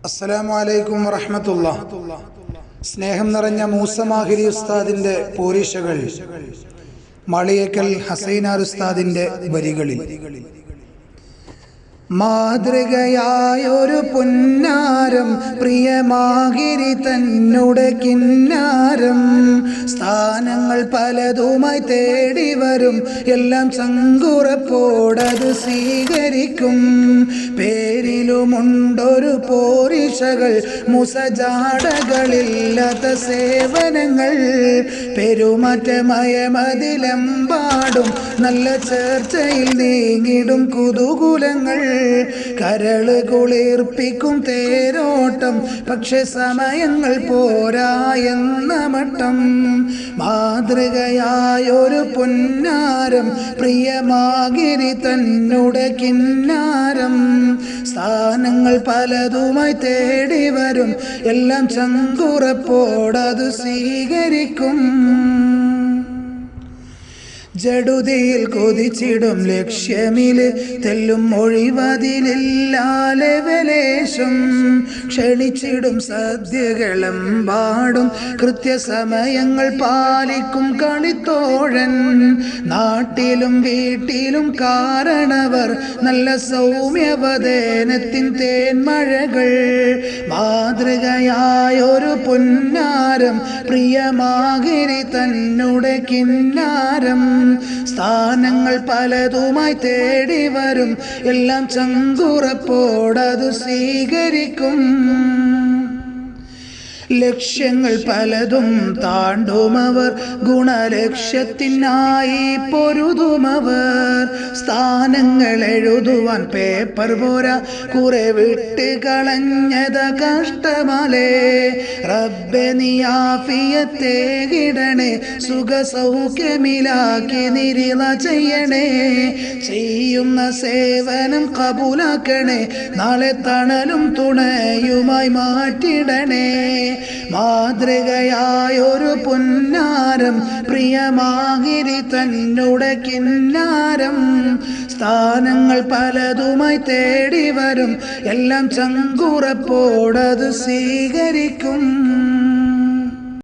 അസ്സലാമു അലൈക്കും വറഹ്മത്തുള്ളാഹി. സ്നേഹം നിറഞ്ഞ മൂസ മാഹിരി ഉസ്താദിന്റെ പോരിഷകൾ മളിയേക്കൽ ഹസൈനാർ ഉസ്താദിന്റെ വരികളിൽ. മാതൃകയായൊരു പുന്നാരം പ്രിയമാകിരി തന്നുടെ കിന്നാരം, സ്ഥാനങ്ങൾ പലതുമായി തേടി വരും, എല്ലാം ചങ്കുറപ്പോടത് സ്വീകരിക്കും. പേരിലുമുണ്ടൊരു പോരിഷകൾ, മുസജാടകളില്ലാത്ത സേവനങ്ങൾ, പെരുമാറ്റമയമതിലെമ്പാടും നല്ല ചേർച്ചയിൽ നീങ്ങിടും കുതൂകൂലങ്ങൾ. കരള് കുളിർപ്പിക്കും തേരോട്ടം, പക്ഷെ സമയങ്ങൾ പോരാ എന്ന മട്ടം. മാതൃകയായൊരു പുന്നാരം പ്രിയമാകിരി തന്നുടെ കിന്നാരം, സ്ഥാനങ്ങൾ പലതുമായി തേടി വരും, എല്ലാം ചങ്കുറപ്പോടത് സ്വീകരിക്കും. ജടുതിയിൽ കൊതിച്ചിടും ലക്ഷ്യമില് തെല്ലും ഒഴിവതിലില്ലാലെവലേശം, ക്ഷണിച്ചിടും സദ്യകളെമ്പാടും കൃത്യസമയങ്ങൾ പാലിക്കും കളിത്തോഴൻ. നാട്ടിലും വീട്ടിലും കാരണവർ നല്ല സൗമ്യവദനത്തിൻ തേന്മഴകൾ. മാതൃകയായൊരു പുന്നാരം പ്രിയമാകിരി തന്നുടെ കിന്നാരം, സ്ഥാനങ്ങൾ പലതുമായി തേടി വരും, എല്ലാം ചങ്കുറപ്പോടത് സ്വീകരിക്കും. ലക്ഷ്യങ്ങൾ പലതും താണ്ടുമവർ, ഗുണലക്ഷ്യത്തിനായി പൊരുതുമവർ. സ്ഥാനങ്ങൾ എഴുതുവാൻ പേപ്പർ പോരാ, കുറെ വിട്ട് കളഞ്ഞത കഷ്ടമലേ. റബ്ബേ നീയാഫിയത്തേകിടണേ, സുഖ സൗഖ്യമിലാക്കി നിരിള ചെയ്യണേ. ചെയ്യുന്ന സേവനം കബൂലാക്കണേ, നാളെ തണലും തുണയുമായി മാറ്റിടണേ. മാതൃകയായൊരു പുന്നാരം പ്രിയമാകിരി തന്നുടെ കിന്നാരം, സ്ഥാനങ്ങൾ പലതുമായി തേടി വരും, എല്ലാം ചങ്കുറപ്പോടത് സ്വീകരിക്കും.